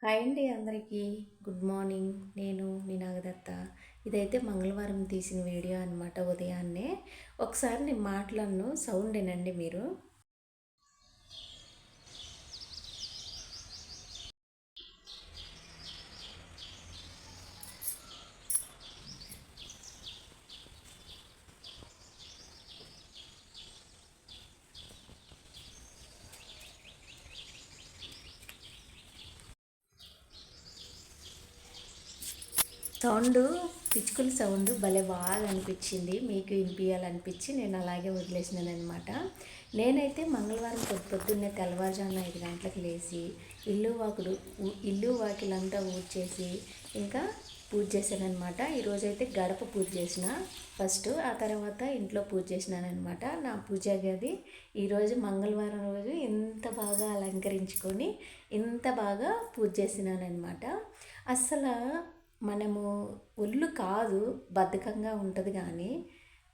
Hi అండి అందరికీ. Good morning. నేను మీ నాగదత్త. ఇదైతే మంగళవారం తీసిన వీడియో అనమాట. ఉదయాన్నే ఒకసారి నేను మాట్లాడను, సౌండ్ వినండి మీరు. సౌండ్, పిచ్చుకల సౌండ్ భలే బాగా అనిపించింది. మీకు వినిపించాలనిపించి నేను అలాగే వదిలేసినాను అనమాట. నేనైతే మంగళవారం పొద్దున్నే తెల్లవారుజామున 5 గంటలకు లేచి ఇల్లు వాకిలంతా ఊడ్చేసి ఇంకా పూజ చేశానమాట. ఈరోజైతే గడప పూజ చేసిన ఫస్ట్, ఆ తర్వాత ఇంట్లో పూజ చేసినానమాట. నా పూజ గది ఈరోజు మంగళవారం రోజు ఇంత బాగా అలంకరించుకొని ఇంత బాగా పూజ చేసినానమాట. అస్సలు మనము ఒళ్ళు కాదు, బద్ధకంగా ఉంటుంది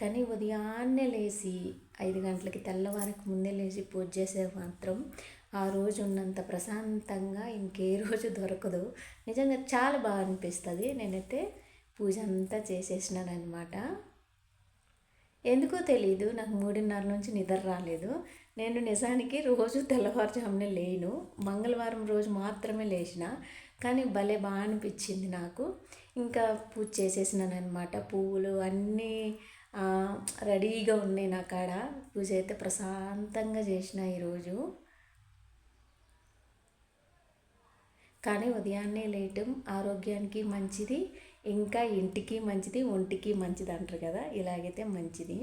కానీ ఉదయాన్నే లేచి 5 గంటలకి తెల్లవారికి ముందే లేచి పూజ చేసే మాత్రం ఆ రోజు ఉన్నంత ప్రశాంతంగా ఇంకే రోజు దొరకదు. నిజంగా చాలా బాగా అనిపిస్తుంది. నేనైతే పూజ అంతా చేసేసినానమాట. ఎందుకో తెలీదు, నాకు 3:30 నుంచి నిద్ర రాలేదు. నేను నిజానికి రోజు తెల్లవారుజామునే లేను, మంగళవారం రోజు మాత్రమే లేచిన. కానీ భలే బాగా అనిపించింది నాకు. ఇంకా పూజ చేసేసినాను అనమాట. పువ్వులు అన్నీ రెడీగా ఉన్నాయి నా కాడ. పూజ అయితే ప్రశాంతంగా చేసిన ఈరోజు. కానీ ఉదయాన్నే లేయటం ఆరోగ్యానికి మంచిది, ఇంకా ఇంటికి మంచిది, ఒంటికి మంచిది అంటారు కదా, ఇలాగైతే మంచిది.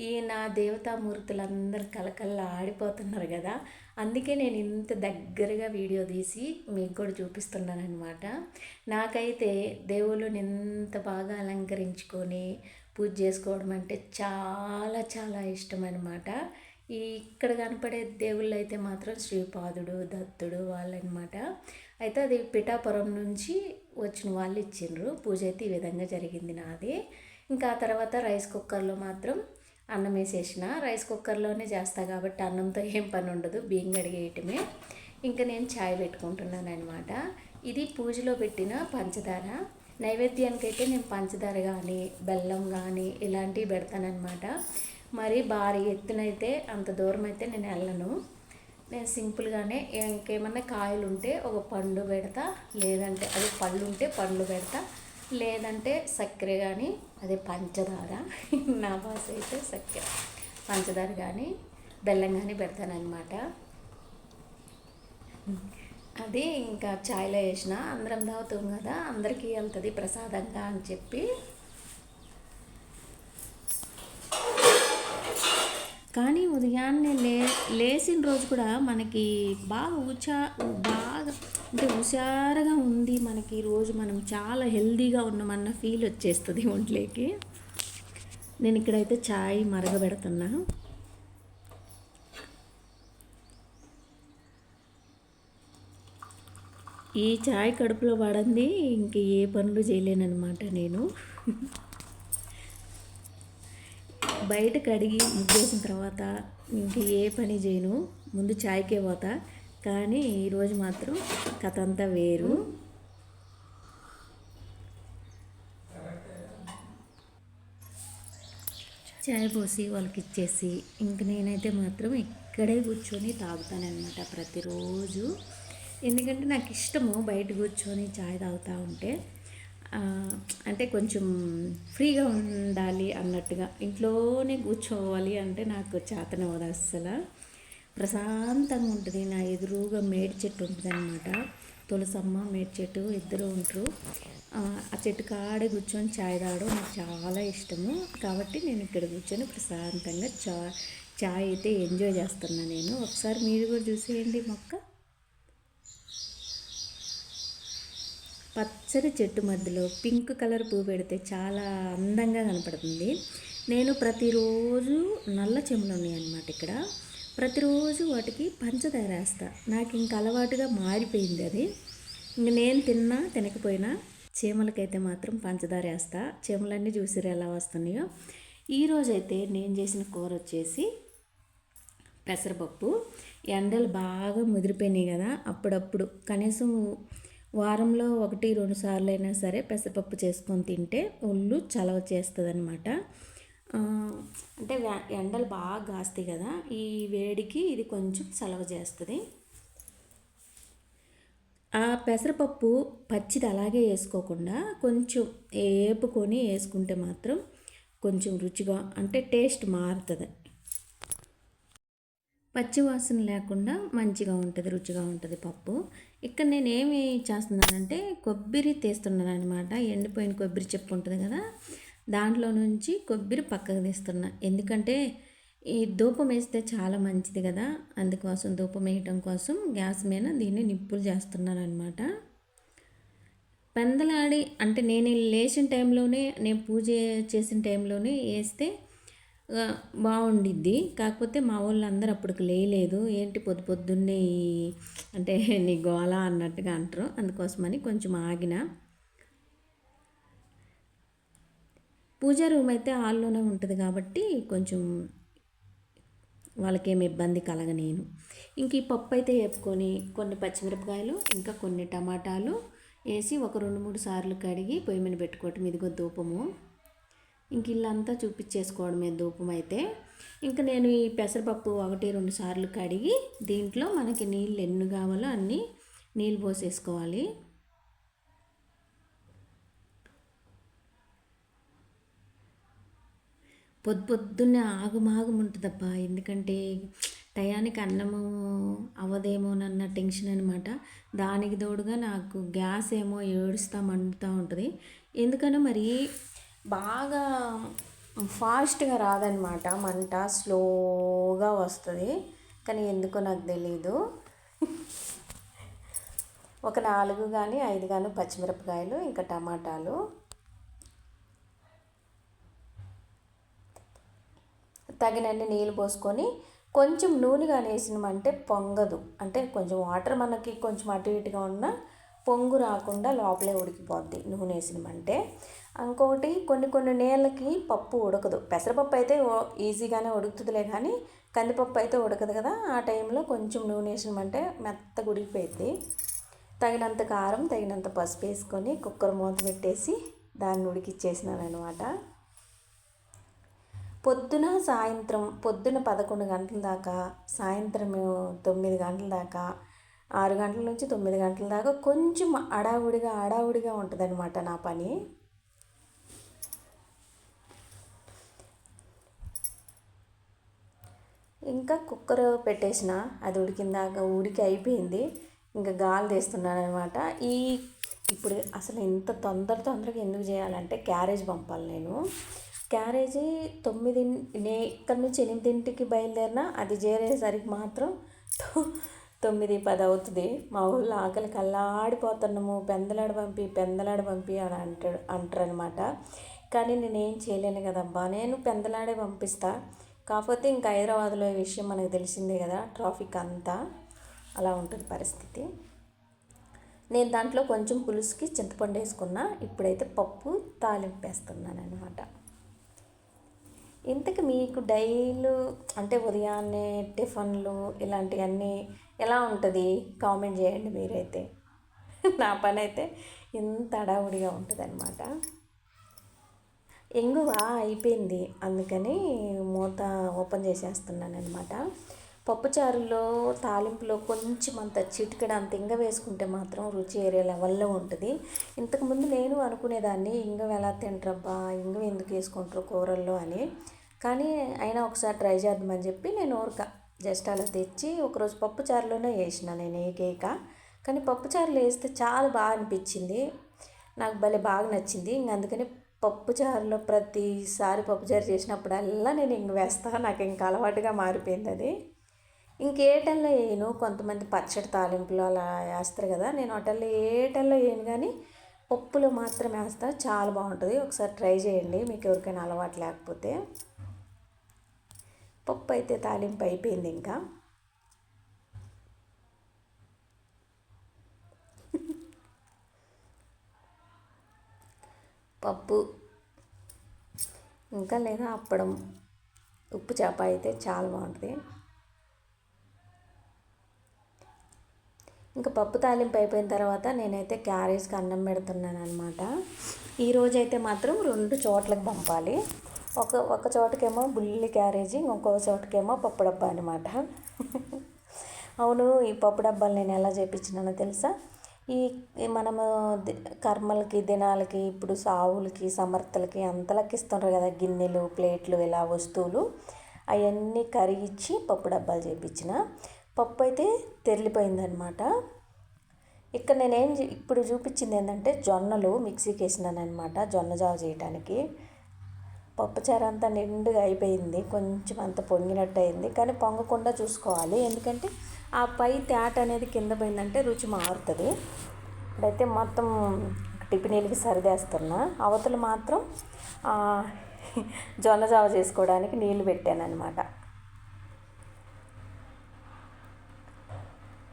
ఈ నా దేవతామూర్తులందరూ కలకల్లా ఆడిపోతున్నారు కదా, అందుకే నేను ఇంత దగ్గరగా వీడియో తీసి మీకు కూడా చూపిస్తున్నాను అనమాట. నాకైతే దేవుళ్ళని ఎంత బాగా అలంకరించుకొని పూజ చేసుకోవడం అంటే చాలా చాలా ఇష్టం అనమాట. ఇక్కడ కనపడే దేవుళ్ళు అయితే మాత్రం శ్రీపాదుడు, దత్తుడు వాళ్ళనమాట. అయితే అది పిఠాపురం నుంచి వచ్చిన వాళ్ళు ఇచ్చిండ్రు. పూజ అయితే ఈ విధంగా జరిగింది నాది. ఇంకా ఆ తర్వాత రైస్ కుక్కర్లో మాత్రం అన్నం వేసేసిన. రైస్ కుక్కర్లోనే చేస్తా కాబట్టి అన్నంతో ఏం పని ఉండదు, బియ్యం కడిగేయటమే. ఇంకా నేను ఛాయ్ పెట్టుకుంటున్నాను అనమాట. ఇది పూజలో పెట్టిన పంచదార. నైవేద్యానికైతే నేను పంచదార కానీ బెల్లం కానీ ఇలాంటివి పెడతానమాట. మరి భారీ ఎత్తునైతే అంత దూరం అయితే నేను వెళ్ళను. నేను సింపుల్గానే ఇంకేమన్నా కాయలు ఉంటే ఒక పండు పెడతా, లేదంటే అదే పళ్ళు ఉంటే పండ్లు పెడతా, లేదంటే చక్కెర కానీ అదే పంచదార నా భాష అయితే చక్కెర, పంచదార కానీ బెల్లం కానీ పెడతానమాట. అది ఇంకా ఛాయ్లో వేసిన అందరం తాగుతాం కదా, అందరికీ వెళ్తుంది ప్రసాదంగా అని చెప్పి. కానీ ఉదయాన్నే లేచిన రోజు కూడా మనకి బాగా అంటే హుషారుగా ఉంది. మనకి రోజు మనం చాలా హెల్దీగా ఉన్నామన్న ఫీల్ వచ్చేస్తుంది ఒంట్లోకి. నేను ఇక్కడైతే ఛాయ్ మరగబెడుతున్నా. ఈ ఛాయ్ కడుపులో పడంది ఇంక ఏ పనులు చేయలేనమాట నేను. బయట కడిగి ముగ్గేసిన తర్వాత ఇంక ఏ పని చేయను, ముందు ఛాయ్కే పోతా. కానీ ఈరోజు మాత్రం కథ అంతా వేరు. ఛాయ్ పోసి వాళ్ళకి ఇచ్చేసి ఇంక నేనైతే మాత్రం ఇక్కడే కూర్చొని తాగుతానమాట ప్రతిరోజు. ఎందుకంటే నాకు ఇష్టము బయట కూర్చొని ఛాయ్ తాగుతూ ఉంటే. అంటే కొంచెం ఫ్రీగా ఉండాలి అన్నట్టుగా. ఇంట్లోనే కూర్చోవాలి అంటే నాకు చేతనవ్వదు అస్సలు. ప్రశాంతంగా ఉంటుంది. నా ఎదురుగా మేడి చెట్టు ఉంటుంది అనమాట. తులసమ్మ మేడి చెట్టు ఇద్దరు ఉంటారు. ఆ చెట్టు కాడే కూర్చొని ఛాయ్ తాగడం నాకు చాలా ఇష్టము. కాబట్టి నేను ఇక్కడ కూర్చొని ప్రశాంతంగా ఛాయ్ అయితే ఎంజాయ్ చేస్తున్నాను నేను. ఒకసారి మీరు కూడా చూసేయండి. మొక్క పచ్చని చెట్టు మధ్యలో పింక్ కలర్ పువ్వు పెడితే చాలా అందంగా కనపడుతుంది. నేను ప్రతిరోజు నల్ల చెములు ఉన్నాయి అన్నమాట ఇక్కడ. ప్రతిరోజు వాటికి పంచదార వేస్తా. నాకు ఇంక అలవాటుగా మారిపోయింది అది. ఇంక నేను తిన్నా తినకపోయినా చీమలకైతే మాత్రం పంచదార వేస్తా. చీమలన్నీ చూసిరు ఎలా వస్తున్నాయో. ఈరోజైతే నేను చేసిన కూర వచ్చేసి పెసరపప్పు. ఎండలు బాగా ముదిరిపోయినాయి కదా, అప్పుడప్పుడు కనీసం వారంలో 1-2 సార్లు అయినా సరే పెసరపప్పు చేసుకొని తింటే ఒళ్ళు చలవ చేస్తుందన్నమాట. అంటే ఎండలు బాగా కాస్తాయి కదా, ఈ వేడికి ఇది కొంచెం చలవ చేస్తుంది. ఆ పెసరపప్పు పచ్చిది అలాగే వేసుకోకుండా కొంచెం ఏపుకొని వేసుకుంటే మాత్రం కొంచెం రుచిగా, అంటే టేస్ట్ మారుతుంది. పచ్చి వాసన లేకుండా మంచిగా ఉంటుంది, రుచిగా ఉంటుంది పప్పు. ఇక్కడ నేను ఏమి చేస్తున్నానంటే కొబ్బరి తీస్తున్నాను అనమాట. ఎండిపోయిన కొబ్బరి చెప్పు ఉంటుంది కదా, దాంట్లో నుంచి కొబ్బరి పక్కకు తీస్తున్నా. ఎందుకంటే ఈ ధూపం వేస్తే చాలా మంచిది కదా, అందుకోసం ధూపం వేయటం కోసం గ్యాస్ మీద దీన్ని నిప్పులు చేస్తున్నాను అనమాట. పెందలాడి అంటే నేను లేచిన టైంలోనే, నేను పూజ చేసిన టైంలోనే వేస్తే బాగుండిద్ది. కాకపోతే మా వాళ్ళందరూ అప్పటికి లేయలేదు. ఏంటి పొద్దున్నే అంటే నీ గోల అన్నట్టుగా అంటారు. అందుకోసమని కొంచెం ఆగిన. పూజా రూమ్ అయితే హాల్లోనే ఉంటుంది కాబట్టి కొంచెం వాళ్ళకేమి ఇబ్బంది కలగనేను. ఇంక ఈ పప్పు అయితే వేపుకొని కొన్ని పచ్చిమిరపకాయలు ఇంకా కొన్ని టమాటాలు వేసి ఒక 2-3 సార్లు కడిగి పొయ్యి మీద పెట్టుకోవటం. ఇదిగో ధూపము. ఇంక ఇల్లంతా చూపించేసుకోవడమే ధూపం అయితే. ఇంక నేను ఈ పెసరపప్పు 1-2 సార్లు కడిగి దీంట్లో మనకి నీళ్ళు ఎన్ని కావాలో అన్నీ నీళ్ళు పోసేసుకోవాలి. పొద్దున్నే ఆగుమాగం ఉంటుందబ్బా, ఎందుకంటే టయానికి అన్నము అవ్వదేమోనన్న టెన్షన్ అనమాట. దానికి తోడుగా నాకు గ్యాస్ ఏమో ఏడుస్తూ మండుతూ ఉంటుంది. ఎందుకనో మరి బాగా ఫాస్ట్గా రాదనమాట, మంట స్లోగా వస్తుంది. కానీ ఎందుకో నాకు తెలీదు. ఒక 4 కానీ 5 కానీ పచ్చిమిరపకాయలు ఇంకా టమాటాలు, తగినన్ని నీళ్ళు పోసుకొని కొంచెం నూనె కానీ వేసినామంటే పొంగదు. అంటే కొంచెం వాటర్ మనకి కొంచెం అటు ఇటుగా ఉన్న పొంగు రాకుండా లోపలే ఉడికిపోద్ది నూనె వేసినామంటే. ఇంకొకటి కొన్ని నీళ్ళకి పప్పు ఉడకదు. పెసరపప్పు అయితే ఈజీగానే ఉడుకుతుందిలే, కానీ కందిపప్పు అయితే ఉడకదు కదా. ఆ టైంలో కొంచెం నూనె వేసినామంటే మెత్తగా ఉడికిపోయింది. తగినంత కారం, తగినంత పసుపు వేసుకొని కుక్కర్ మూత పెట్టేసి దాన్ని ఉడికిచ్చేసినాను అనమాట. సాయంత్రం పొద్దున 11 గంటల దాకా, సాయంత్రం 9 గంటల దాకా, 6 గంటల నుంచి 9 గంటల దాకా కొంచెం హడావుడిగా ఉంటుంది అనమాట నా పని. ఇంకా కుక్కర్ పెట్టేసిన, అది ఉడికిందాక ఉడికి అయిపోయింది. ఇంకా గాలి తీస్తున్నాను అనమాట. ఇప్పుడు అసలు ఇంత తొందరగా ఎందుకు చేయాలంటే క్యారేజ్ పంపాలి నేను. క్యారేజీ 9 ఇక్కడ నుంచి 8ంటికి బయలుదేరినా అది చేరేసరికి మాత్రం 9-10 అవుతుంది. మా ఊళ్ళో ఆకలికి అల్లాడిపోతున్నాము, పెందలాడ పంపి అని అంటారనమాట. కానీ నేనేం చేయలేను కదబ్బా, నేను పెందలాడే పంపిస్తా. కాకపోతే ఇంకా హైదరాబాద్లో ఈ విషయం మనకు తెలిసిందే కదా, ట్రాఫిక్ అంతా అలా ఉంటుంది పరిస్థితి. నేను దాంట్లో కొంచెం పులుసుకి చింతపండు వేసుకున్నా. ఇప్పుడైతే పప్పు తాలింపు వేస్తున్నాను అనమాట. ఇంతకు మీకు డైలీ అంటే ఉదయాన్నే టిఫిన్లు ఇలాంటివన్నీ ఎలా ఉంటుంది కామెంట్ చేయండి మీరైతే. నా పని అయితే ఇంత హడావుడిగా ఉంటుంది అనమాట. ఇంగువ అయిపోయింది, అందుకని మూత ఓపెన్ చేసేస్తున్నాను అనమాట. పప్పుచారులో తాలింపులో కొంచెం అంత చిటికెడ అంత ఇంగ వేసుకుంటే మాత్రం రుచి ఏరే లెవెల్లో ఉంటుంది. ఇంతకుముందు నేను అనుకునేదాన్ని ఇంగవ ఎలా తింటారబ్బా, ఇంగవ ఎందుకు వేసుకుంటారు కూరల్లో అని. కానీ అయినా ఒకసారి ట్రై చేద్దామని చెప్పి నేను జస్ట్ అలా తెచ్చి ఒకరోజు పప్పుచారులోనే వేసిన నేను ఏకైక. కానీ పప్పుచారులో వేస్తే చాలా బాగా అనిపించింది, నాకు భలే బాగా నచ్చింది. ఇంక అందుకని పప్పుచారులో ప్రతిసారి పప్పుచారు చేసినప్పుడల్లా నేను ఇంక వేస్తాను. నాకు ఇంకా అలవాటుగా మారిపోయింది అది. ఇంకేటల్లో వేయను. కొంతమంది పచ్చడి తాలింపులు అలా వేస్తారు కదా, నేను వాటల్లో ఏటల్లో వేయను, కానీ పప్పులో మాత్రం వేస్తా, చాలా బాగుంటుంది. ఒకసారి ట్రై చేయండి మీకు ఎవరికైనా అలవాటు లేకపోతే. పప్పు అయితే తాలింపు అయిపోయింది. ఇంకా పప్పు ఇంకా లేదా అప్పడం, ఉప్పు చేప అయితే చాలా బాగుంటుంది. ఇంకా పప్పు తాలింపు అయిపోయిన తర్వాత నేనైతే క్యారేజ్కి అన్నం పెడుతున్నాను అనమాట. ఈరోజైతే మాత్రం 2 చోట్లకు పంపాలి. ఒక చోటకేమో బుల్లి క్యారేజీ, ఇంకో చోటకేమో పప్పు డబ్బా అనమాట. అవును, ఈ పప్పు డబ్బాలు నేను ఎలా చేయించినానో తెలుసా? ఈ మనము కర్మలకి దినాలకి ఇప్పుడు సావులకి సమర్థలకి అంతలకి ఇస్తుంటారు కదా, గిన్నెలు ప్లేట్లు ఇలా వస్తువులు, అవన్నీ కరిగించి పప్పు డబ్బాలు చేయించిన. పప్పు అయితే తెరిలిపోయిందనమాట. ఇక్కడ ఇప్పుడు చూపించింది ఏంటంటే జొన్నలు మిక్సీకి వేసినాను అనమాట, జొన్న జావ చేయడానికి. పప్పుచారు అంతా నిండుగా అయిపోయింది, కొంచెం అంత పొంగినట్టు అయింది, కానీ పొంగకుండా చూసుకోవాలి, ఎందుకంటే ఆ పై తేట అనేది కింద పోయిందంటే రుచి మారుతుంది. ఇప్పుడైతే మొత్తం టిఫినీలకి సరిదేస్తున్నా. అవతల మాత్రం జొన్న జావ చేసుకోవడానికి నీళ్ళు పెట్టాను అనమాట.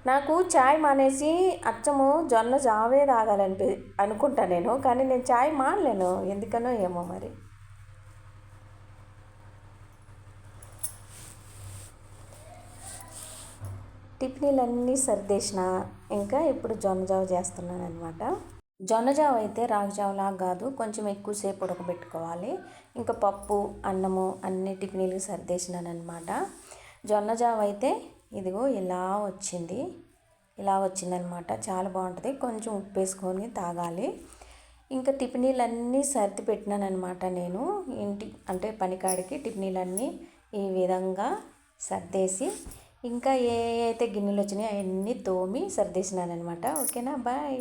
నాకు చాయ్ మానేసి అచ్చము జొన్న జావే అనుకుంటా నేను, కానీ నేను చాయ్ మానలేను, ఎందుకనో ఏమో మరి. టిఫినీలన్నీ సర్దేసిన, ఇంకా ఇప్పుడు జొన్న జావ చేస్తున్నాను అనమాట. జొన్న జావ అయితే రాగి జావలాగా కాదు, కొంచెం ఎక్కువసేపు ఉడకబెట్టుకోవాలి. ఇంకా పప్పు అన్నము అన్ని టిఫినీలకు సర్దేసినాను అనమాట. జొన్న జావ అయితే ఇదిగో ఇలా వచ్చిందనమాట. చాలా బాగుంటుంది, కొంచెం ఉప్పు వేసుకొని తాగాలి. ఇంకా టిఫినీలన్నీ సర్ది పెట్టినాను అనమాట. నేను అంటే పనికాడికి టిఫినీలన్నీ ఈ విధంగా సర్దేసి, ఇంకా ఏ అయితే గిన్నెలు వచ్చినాయో అవన్నీ తోమి సర్దేసినాను అనమాట. ఓకేనా, బాయ్.